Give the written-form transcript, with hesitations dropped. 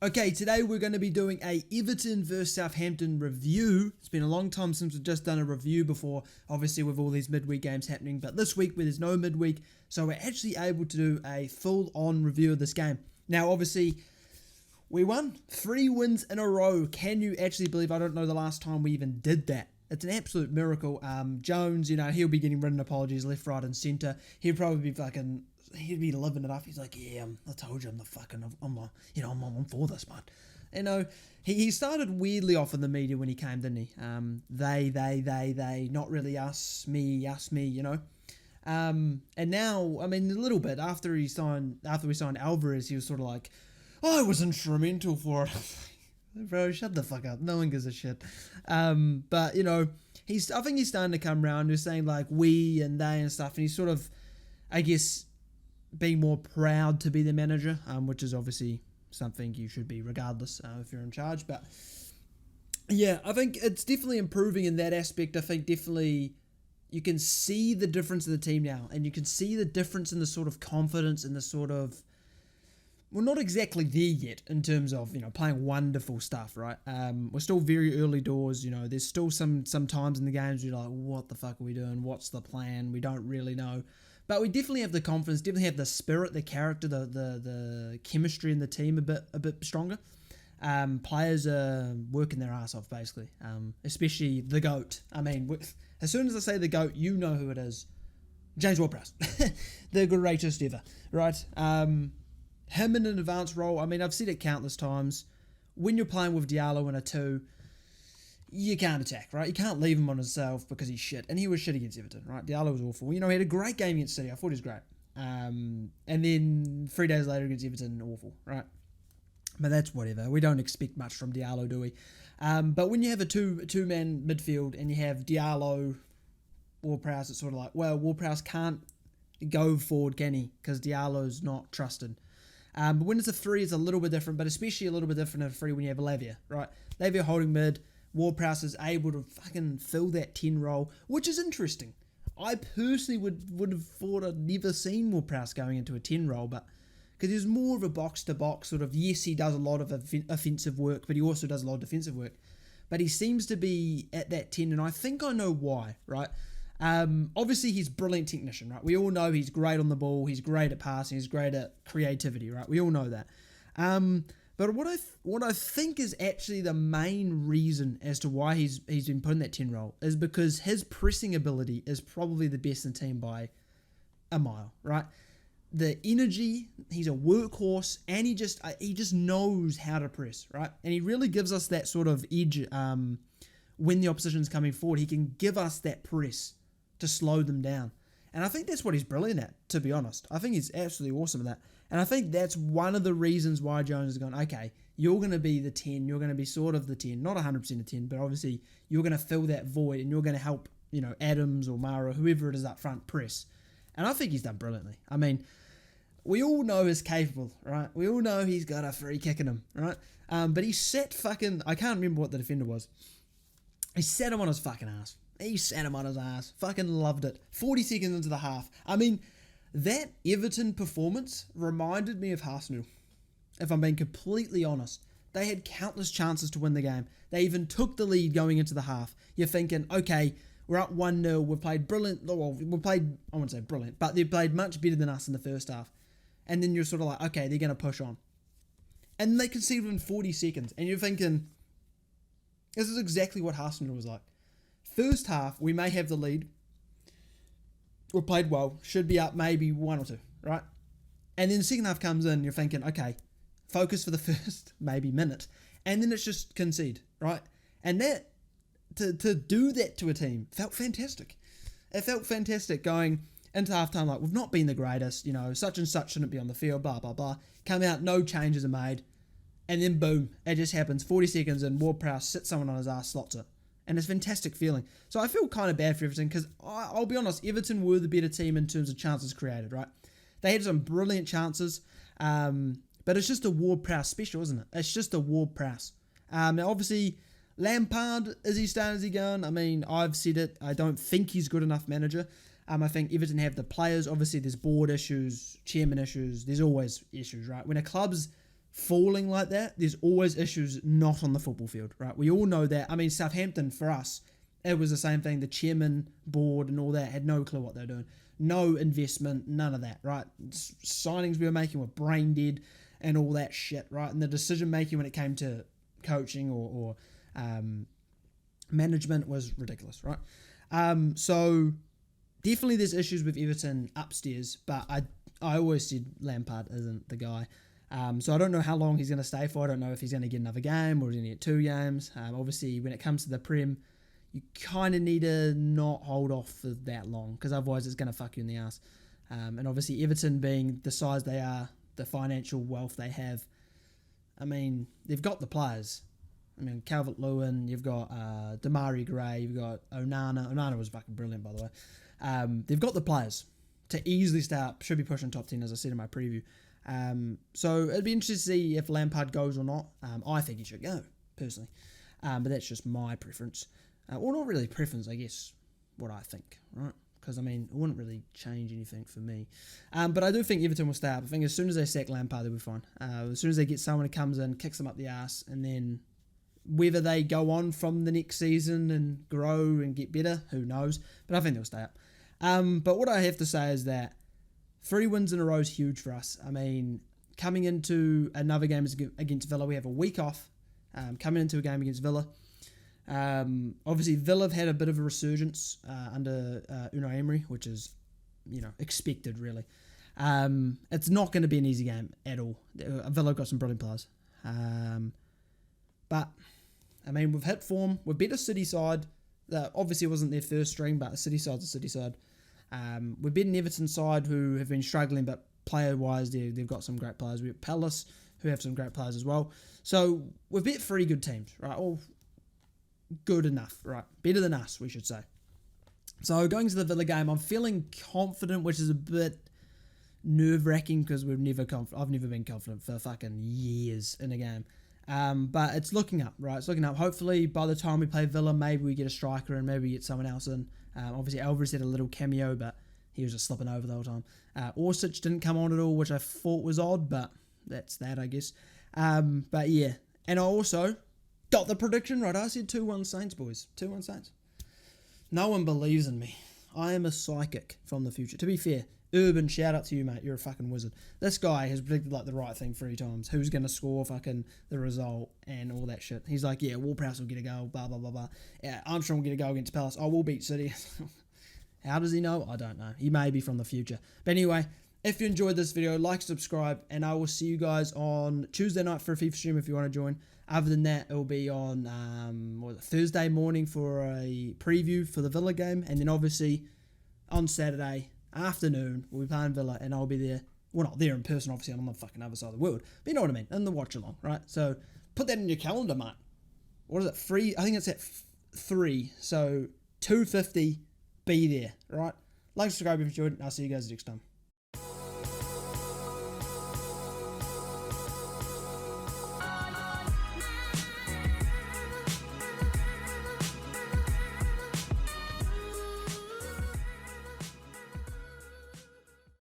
Okay, today we're going to be doing a Everton versus Southampton review. It's been a long time since we've just done a review before, obviously with all these midweek games happening, but this week where there's no midweek, so we're actually able to do a full-on review of this game. Now, obviously, we won 3 wins in a row. Can you actually believe? I don't know the last time we even did that. It's an absolute miracle. Jones, he'll be getting written apologies left, right, and centre. He'd probably be he'd be living it up. He's like, yeah, I told you, I'm for this, man. He started weirdly off in the media when he came, didn't he? They, not really us, me. And now, a little bit after we signed Alvarez, he was sort of like, I was instrumental for it. Bro, shut the fuck up. No one gives a shit. But I think he's starting to come around. He's saying like we and they and stuff, and he's sort of, I guess, being more proud to be the manager, which is obviously something you should be regardless if you're in charge. But yeah, I think it's definitely improving in that aspect. I think definitely you can see the difference in the team now, and you can see the difference in the sort of confidence and the sort of, we're not exactly there yet in terms of, playing wonderful stuff, right? We're still very early doors, there's still some times in the games you're like, what the fuck are we doing? What's the plan? We don't really know. But we definitely have the confidence, definitely have the spirit, the character, the chemistry in the team a bit stronger. Players are working their ass off, basically, especially the GOAT. As soon as I say the GOAT, you know who it is. James Ward-Prowse. The greatest ever, right? Him in an advanced role, I've said it countless times. When you're playing with Diallo in a 2, you can't attack, right? You can't leave him on himself because he's shit. And he was shit against Everton, right? Diallo was awful. He had a great game against City. I thought he was great. And then 3 days later against Everton, awful, right? But that's whatever. We don't expect much from Diallo, do we? But when you have a two-man midfield and you have Diallo, Ward-Prowse, it's sort of like, well, Ward-Prowse can't go forward, can he? Because Diallo's not trusted. But when it's a 3, it's a little bit different, but especially a little bit different in a 3 when you have Lavia, right? Lavia holding mid, Ward-Prowse is able to fucking fill that 10 role, which is interesting. I personally would have thought I'd never seen Ward-Prowse going into a 10 role, but because he's more of a box-to-box sort of, yes, he does a lot of offensive work, but he also does a lot of defensive work. But he seems to be at that 10, and I think I know why, right? Obviously, he's a brilliant technician, right? We all know he's great on the ball, he's great at passing, he's great at creativity, right? We all know that. But what I think is actually the main reason as to why he's been put in that 10 role is because his pressing ability is probably the best in the team by a mile, right? The energy, he's a workhorse, and he just knows how to press, right? And he really gives us that sort of edge when the opposition's coming forward. He can give us that press to slow them down. And I think that's what he's brilliant at, to be honest. I think he's absolutely awesome at that. And I think that's one of the reasons why Jones has gone, okay, you're going to be the 10, you're going to be sort of the 10, not 100% a 10, but obviously you're going to fill that void and you're going to help, Adams or Mara, whoever it is up front, press. And I think he's done brilliantly. We all know he's capable, right? We all know he's got a free kick in him, right? But he sat I can't remember what the defender was. He sat him on his fucking ass. He sat him on his ass. Fucking loved it. 40 seconds into the half. That Everton performance reminded me of Arsenal, if I'm being completely honest. They had countless chances to win the game. They even took the lead going into the half. You're thinking, okay, we're up 1-0. We've played brilliant. Well, I wouldn't say brilliant, but they've played much better than us in the first half. And then you're sort of like, okay, they're going to push on. And they conceded in 40 seconds. And you're thinking, this is exactly what Arsenal was like. First half, we may have the lead. We played well. Should be up maybe 1 or 2, right? And then the second half comes in, you're thinking, okay, focus for the first maybe minute. And then it's just concede, right? And that, to do that to a team, felt fantastic. It felt fantastic going into halftime like, we've not been the greatest, such and such shouldn't be on the field, blah, blah, blah. Come out, no changes are made. And then boom, it just happens. 40 seconds and Ward-Prowse sits someone on his ass, slots it. And it's a fantastic feeling. So I feel kind of bad for Everton because I'll be honest, Everton were the better team in terms of chances created, right? They had some brilliant chances, but it's just a Ward-Prowse special, isn't it? It's just a Ward-Prowse. Now obviously, Lampard, is he starting, is he going? I've said it, I don't think he's good enough manager. I think Everton have the players. Obviously, there's board issues, chairman issues. There's always issues, right? When a club's falling like that, there's always issues not on the football field, right? We all know that. I mean, Southampton, for us, it was the same thing. The chairman, board, and all that had no clue what they were doing. No investment, none of that, right? Signings we were making were brain dead and all that shit, right? And the decision making when it came to coaching or management was ridiculous, right? So definitely there's issues with Everton upstairs, but I always said Lampard isn't the guy. So I don't know how long he's going to stay for. I don't know if he's going to get another game or he's going to get 2 games. Obviously, when it comes to the Prem, you kind of need to not hold off for that long because otherwise it's going to fuck you in the ass. And obviously Everton being the size they are, the financial wealth they have, I mean, they've got the players. I mean, Calvert-Lewin, you've got Damari Gray, you've got Onana. Onana was fucking brilliant, by the way. They've got the players to easily start, should be pushing top 10, as I said in my preview. So it'd be interesting to see if Lampard goes or not. I think he should go, personally. But that's just my preference. Well, not really preference, I guess, what I think, right? Because, I mean, it wouldn't really change anything for me. But I do think Everton will stay up. I think as soon as they sack Lampard, they'll be fine. As soon as they get someone who comes in, kicks them up the arse, and then whether they go on from the next season and grow and get better, who knows? But I think they'll stay up. But what I have to say is that 3 wins in a row is huge for us. I mean, coming into another game against Villa, we have a week off. Coming into a game against Villa. Obviously, Villa have had a bit of a resurgence under Unai Emery, which is, expected, really. It's not going to be an easy game at all. Villa have got some brilliant players. But, I mean, we've hit form. We've beat a City side that obviously wasn't their first string, but a City side's a City side. We've beaten Everton side who have been struggling, but player-wise, they've got some great players. We've got Palace, who have some great players as well. So, we've beat 3 good teams, right? All good enough, right? Better than us, we should say. So, going to the Villa game, I'm feeling confident, which is a bit nerve-wracking because I've never been confident for fucking years in a game. But it's looking up, right? It's looking up. Hopefully, by the time we play Villa, maybe we get a striker and maybe we get someone else in. Obviously, Alvarez had a little cameo, but he was just slipping over the whole time. Orsic didn't come on at all, which I thought was odd, but that's that, I guess. But yeah. And I also got the prediction right. I said 2-1 Saints, boys. 2-1 Saints. No one believes in me. I am a psychic from the future. To be fair, Urban, shout out to you, mate. You're a fucking wizard. This guy has predicted like the right thing 3 times. Who's going to score fucking the result and all that shit. He's like, yeah, Ward-Prowse will get a goal, blah, blah, blah, blah. Yeah, Armstrong will get a goal against Palace. Oh, we'll beat City. How does he know? I don't know. He may be from the future. But anyway, if you enjoyed this video, like, subscribe, and I will see you guys on Tuesday night for a FIFA stream if you want to join. Other than that, it will be on Thursday morning for a preview for the Villa game, and then obviously on Saturday afternoon we'll be playing Villa, and I'll be there. Well, not there in person, obviously. I'm on the fucking other side of the world, but you know what I mean. In the watch along, right? So put that in your calendar, mate. What is it? 3? I think it's at 3. So 2:50. Be there, right? Like, subscribe if you enjoyed, and I'll see you guys next time.